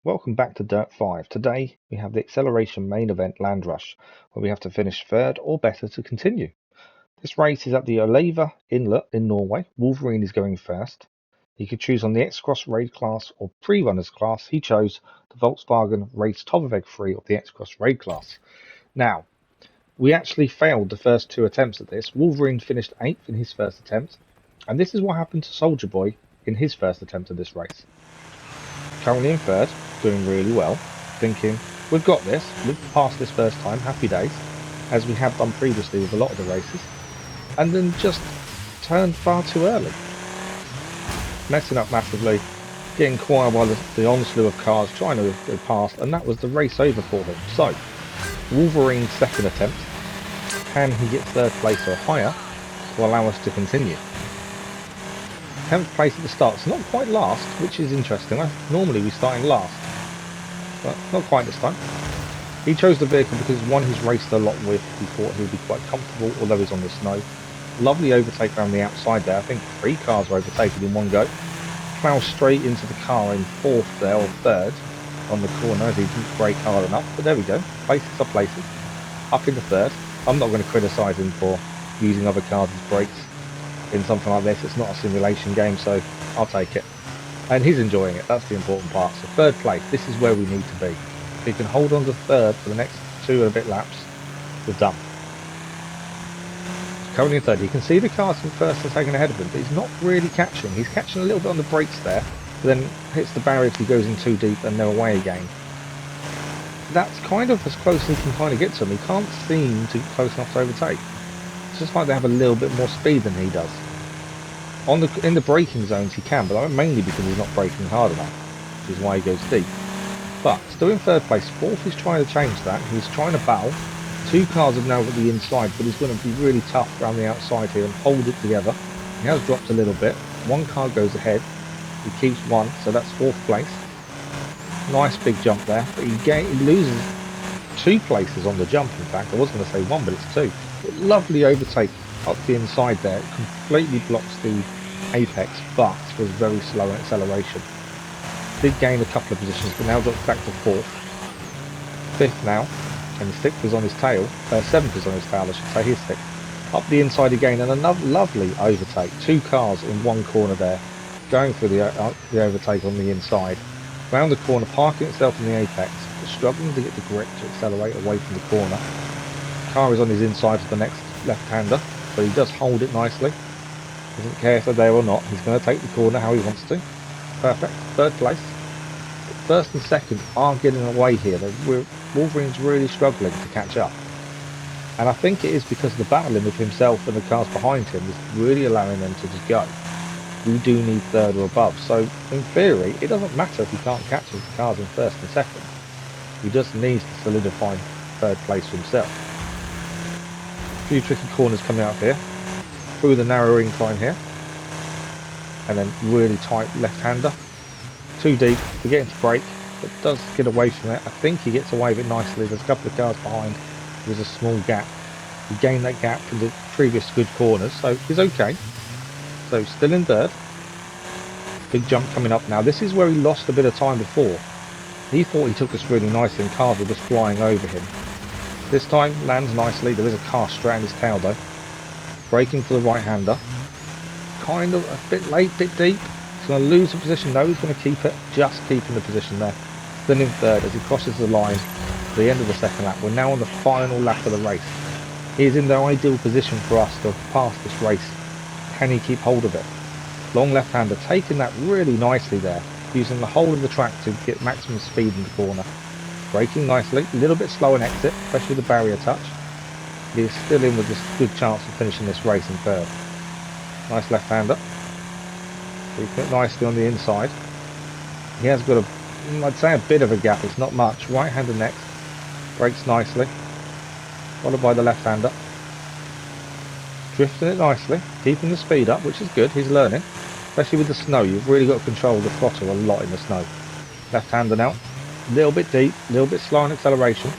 Welcome back to Dirt 5. Today we have the acceleration main event Land Rush, where we have to finish third or better to continue. This race is at the Olaeva Inlet in Norway. Wolverine is going first. He could choose on the X-Cross Raid class or Prerunners class. He chose the Volkswagen Race Tovareg 3 of the X-Cross Raid class. Now, we actually failed the first two attempts at this. Wolverine finished 8th in his first attempt, and this is what happened to Soldier Boy in his first attempt at this race. Currently in third, doing really well, thinking, we've got this, we've passed this first time, happy days, as we have done previously with a lot of the races, and then just turned far too early. Messing up massively, getting quiet by the onslaught of cars, trying to go past, and that was the race over for him. So, Wolverine's second attempt, can he get third place or higher to allow us to continue? 10th place at the start, so not quite last, which is interesting. Normally we start in last, but not quite this time. He chose the vehicle because one he's raced a lot with, he thought he would be quite comfortable, although he's on the snow. Lovely overtake around the outside there. I think 3 cars were overtaken in one go. Ploughed straight into the car in 4th there, or 3rd, on the corner as he didn't brake hard enough, but there we go. Places are places. Up into 3rd. I'm not going to criticise him for using other cars as brakes in something like this. It's not a simulation game, so I'll take it. And he's enjoying it, that's the important part. So 3rd place, this is where we need to be. If he can hold on to 3rd for the next 2 and a bit laps, we're done. Currently in 3rd, you can see the cars from 1st and 2nd ahead of him, but he's not really catching. He's catching a little bit on the brakes there, but then hits the barrier if he goes in too deep and they're away again. That's kind of as close as he can kind of get to him. He can't seem to get close enough to overtake. It's just like they have a little bit more speed than he does. In the braking zones he can, but mainly because he's not braking hard enough, which is why he goes deep. But still in 3rd place. 4th he's trying to change that. He's trying to battle. 2 cars have now got the inside, but he's going to be really tough around the outside here and hold it together. He has dropped a little bit. 1 car goes ahead. He keeps 1, so that's 4th place. Nice big jump there, but he loses 2 places on the jump. In fact, I was going to say 1, but it's 2. But lovely overtake up the inside there. It completely blocks the apex, but was very slow in acceleration. Did gain a couple of positions, but now drops back to 4th. 5th now, and 6th is on his tail. 7th is on his tail, I should say. He's 6th. Up the inside again, and another lovely overtake. 2 cars in 1 corner there, going for the overtake on the inside. Round the corner, parking itself in the apex, but struggling to get the grip to accelerate away from the corner. Car is on his inside for the next left-hander, but he does hold it nicely. Doesn't care if they're there or not. He's going to take the corner how he wants to. Perfect. 3rd place. But 1st and 2nd are getting away here. Wolverine's really struggling to catch up. And I think it is because the battling with himself and the cars behind him is really allowing them to just go. We do need 3rd or above. So, in theory, it doesn't matter if he can't catch his cars in 1st and 2nd. He just needs to solidify 3rd place for himself. A few tricky corners coming out here. Through the narrow incline here. And then really tight left-hander. Too deep to get into brake, but does get away from it. I think he gets away with it nicely. There's a couple of cars behind. There's a small gap. He gained that gap from the previous good corners, so he's okay. So still in 3rd. Big jump coming up now. This is where he lost a bit of time before. He thought he took us really nicely and cars were just flying over him. This time lands nicely. There is a car straight in his tail though. Braking for the right-hander. Kind of a bit late, bit deep. He's going to lose the position. No, he's going to keep it. Just keeping the position there. Then in 3rd as he crosses the line at the end of the 2nd lap. We're now on the final lap of the race. He is in the ideal position for us to pass this race. Can he keep hold of it? Long left-hander, taking that really nicely there. Using the whole of the track to get maximum speed in the corner. Braking nicely. A little bit slow in exit, especially the barrier touch. He is still in with a good chance of finishing this race in 3rd. Nice left-hander. Keeping it nicely on the inside. He has got I'd say a bit of a gap, it's not much. Right-hander next. Brakes nicely. Followed by the left-hander. Drifting it nicely. Keeping the speed up, which is good. He's learning. Especially with the snow. You've really got to control the throttle a lot in the snow. Left-hander now. A little bit deep. A little bit slow in acceleration.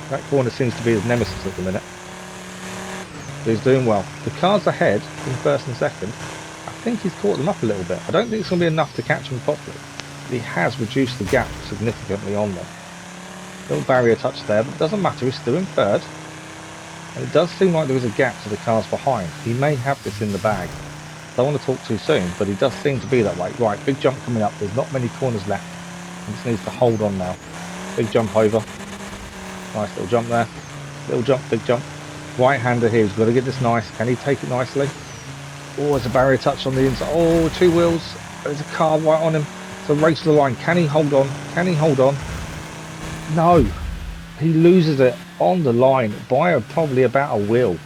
That corner seems to be his nemesis at the minute. But he's doing well. The cars ahead in 1st and 2nd, I think he's caught them up a little bit. I don't think it's going to be enough to catch him properly. he has reduced the gap significantly on them. Little barrier touch there, but it doesn't matter, he's still in third. And it does seem like there is a gap to the cars behind. He may have this in the bag. Don't want to talk too soon, but he does seem to be that way. Right, big jump coming up. There's not many corners left. He just needs to hold on now. Big jump over. Nice little jump there. Little jump, big jump. Right-hander here. He's got to get this nice. Can he take it nicely? Oh, there's a barrier touch on the inside. Oh, two wheels. There's a car right on him. It's a race to the line. Can he hold on? Can he hold on? No. He loses it on the line by probably about a wheel.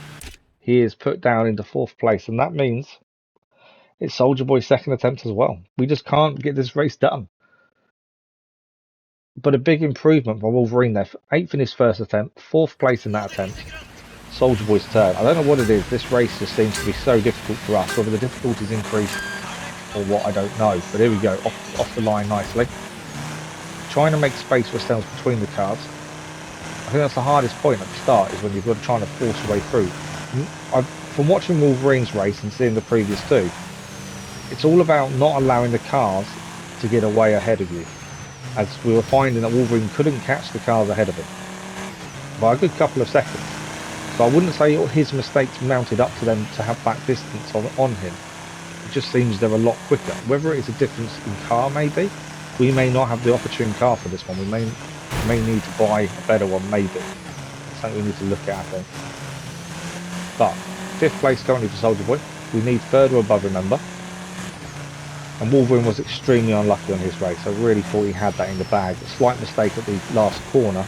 He is put down into 4th place, and that means it's Soldier Boy's 2nd attempt as well. We just can't get this race done. But a big improvement by Wolverine there. 8th in his 1st attempt, 4th place in that attempt. Soldier Boy's turn. I don't know what it is. This race just seems to be so difficult for us. Whether the difficulty's increased or what, I don't know. But here we go, off the line nicely. Trying to make space for ourselves between the cars. I think that's the hardest point at the start, is when you've got to try to force your way through. From watching Wolverine's race and seeing the previous two, it's all about not allowing the cars to get away ahead of you, as we were finding that Wolverine couldn't catch the cars ahead of him by a good couple of seconds. So I wouldn't say his mistakes mounted up to them to have that distance on him. It just seems they're a lot quicker. Whether it is a difference in car, maybe we may not have the opportune car for this one. We may need to buy a better one, maybe. It's something we need to look at, I think. But 5th place currently for Soldier Boy. We need 3rd or above, remember. And Wolverine was extremely unlucky on his race. I really thought he had that in the bag. A slight mistake at the last corner,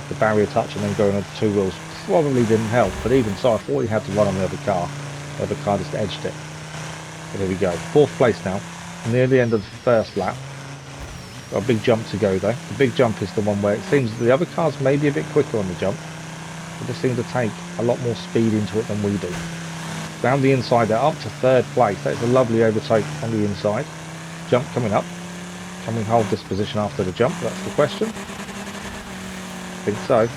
the barrier touch and then going on the 2 wheels probably didn't help. But even so, I thought he had to run on the other car. The other car just edged it. But there we go. 4th place now. Near the end of the 1st lap. Got a big jump to go though. The big jump is the one where it seems the other cars may be a bit quicker on the jump. They just seem to take a lot more speed into it than we do. Down the inside, they're up to 3rd place. That's a lovely overtake on the inside. Jump coming up. Can we hold this position after the jump? That's the question. I think so.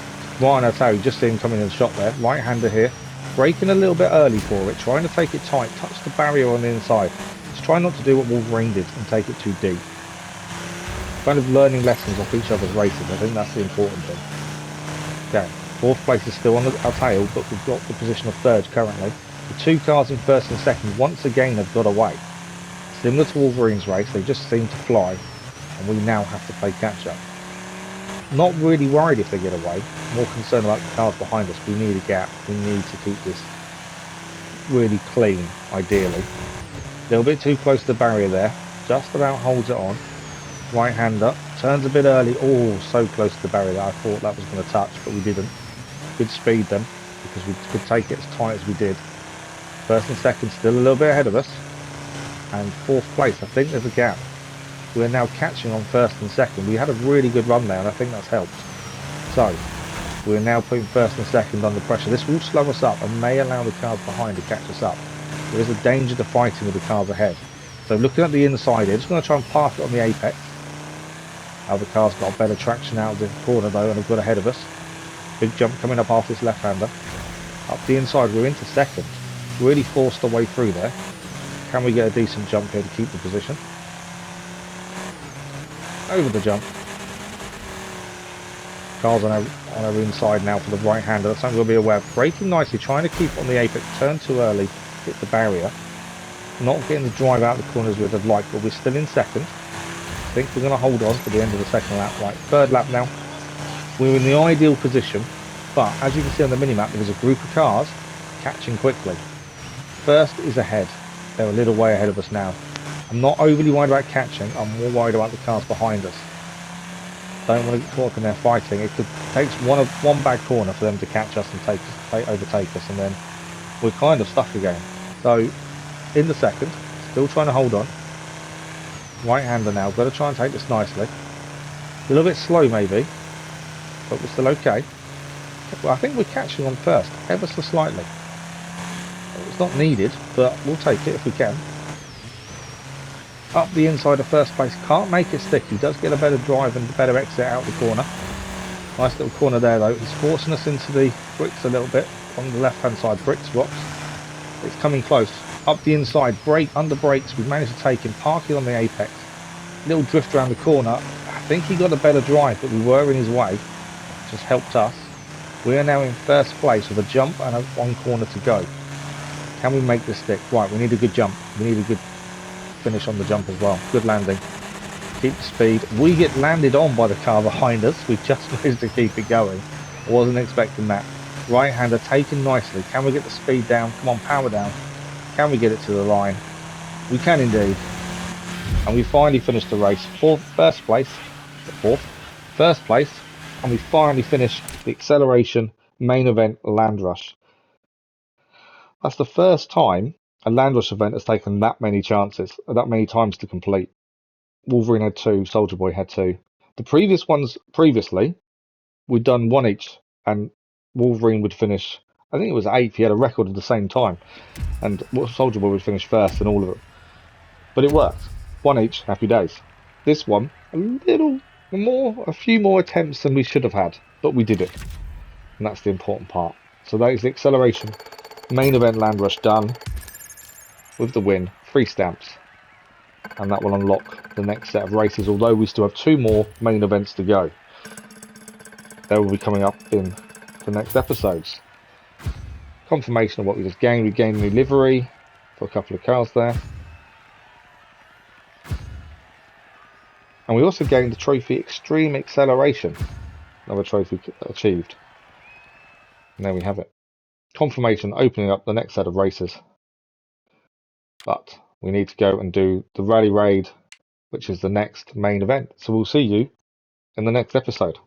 Ryan, I tell you, just see him coming in the shot there. Right-hander here. Braking a little bit early for it. Trying to take it tight. Touch the barrier on the inside. Just try not to do what Wolverine did and take it too deep. Kind of learning lessons off each other's races. I think that's the important thing. Okay. 4th place is still on our tail, but we've got the position of 3rd currently. The 2 cars in 1st and 2nd once again have got away. Similar to Wolverine's race, they just seem to fly, and we now have to play catch up. Not really worried if they get away, more concerned about the cars behind us. We need a gap, we need to keep this really clean, ideally. A little bit too close to the barrier there, just about holds it on. Right-hander, turns a bit early, oh, so close to the barrier that I thought that was going to touch, but we didn't. Good speed then, because we could take it as tight as we did. 1st and 2nd still a little bit ahead of us. And 4th place, I think there's a gap. We're now catching on 1st and 2nd. We had a really good run there and I think that's helped. So, we're now putting 1st and 2nd under pressure. This will slow us up and may allow the cars behind to catch us up. There is a danger to fighting with the cars ahead. So looking at the inside here, just going to try and park it on the apex. Other cars got better traction out of the corner though and have got ahead of us. Big jump coming up after this left-hander. Up the inside, we're into 2nd. Really forced our way through there. Can we get a decent jump here to keep the position? Over the jump. Cars on our inside now for the right-hander. That's something we'll be aware of. Braking nicely, trying to keep on the apex. Turn too early, hit the barrier. Not getting the drive out of the corners we'd have liked, but we're still in 2nd. I think we're going to hold on for the end of the 2nd lap. Right, 3rd lap now. We're in the ideal position, but as you can see on the minimap, there is a group of cars catching quickly. 1st is ahead. They're a little way ahead of us now. I'm not overly worried about catching. I'm more worried about the cars behind us. Don't want to get caught up in their fighting. It could take one bad corner for them to catch us and overtake us, and then we're kind of stuck again. So in the 2nd, still trying to hold on. Right-hander now. Got to try and take this nicely. A little bit slow maybe, but we're still okay. Well, I think we're catching on 1st, ever so slightly. It's not needed, but we'll take it if we can. Up the inside of 1st place, can't make it stick. He does get a better drive and a better exit out the corner. Nice little corner there though. He's forcing us into the bricks a little bit on the left hand side, bricks, rocks. It's coming close. Up the inside, brake, under brakes, we've managed to take him, parking on the apex. Little drift around the corner. I think he got a better drive, but we were in his way. Just helped us. We are now in first place with a jump and one corner to go. Can we make this stick? Right, we need a good jump. We need a good finish on the jump as well. Good landing. Keep the speed. We get landed on by the car behind us. We just managed to keep it going. I wasn't expecting that. Right-hander taken nicely. Can we get the speed down? Come on, power down. Can we get it to the line? We can indeed. And we finally finished the race. First place. And we finally finished the acceleration main event land rush. That's the first time a land rush event has taken that many chances, that many times to complete. Wolverine had 2, Soldier Boy had 2. The previous ones, previously, we'd done 1 each, and Wolverine would finish, I think it was 8th, he had a record at the same time, and Soldier Boy would finish first in all of it. But it worked. 1 each, happy days. This one, a few more attempts than we should have had, but we did it. And that's the important part. So that is the acceleration main event land rush done with the win, 3 stamps. And that will unlock the next set of races, although we still have 2 more main events to go. They will be coming up in the next episodes. Confirmation of what we just gained. We gained a new livery for a couple of cars there. And we also gained the trophy Extreme Acceleration. Another trophy achieved. And there we have it. Confirmation opening up the next set of races. But we need to go and do the Rally Raid, which is the next main event. So we'll see you in the next episode.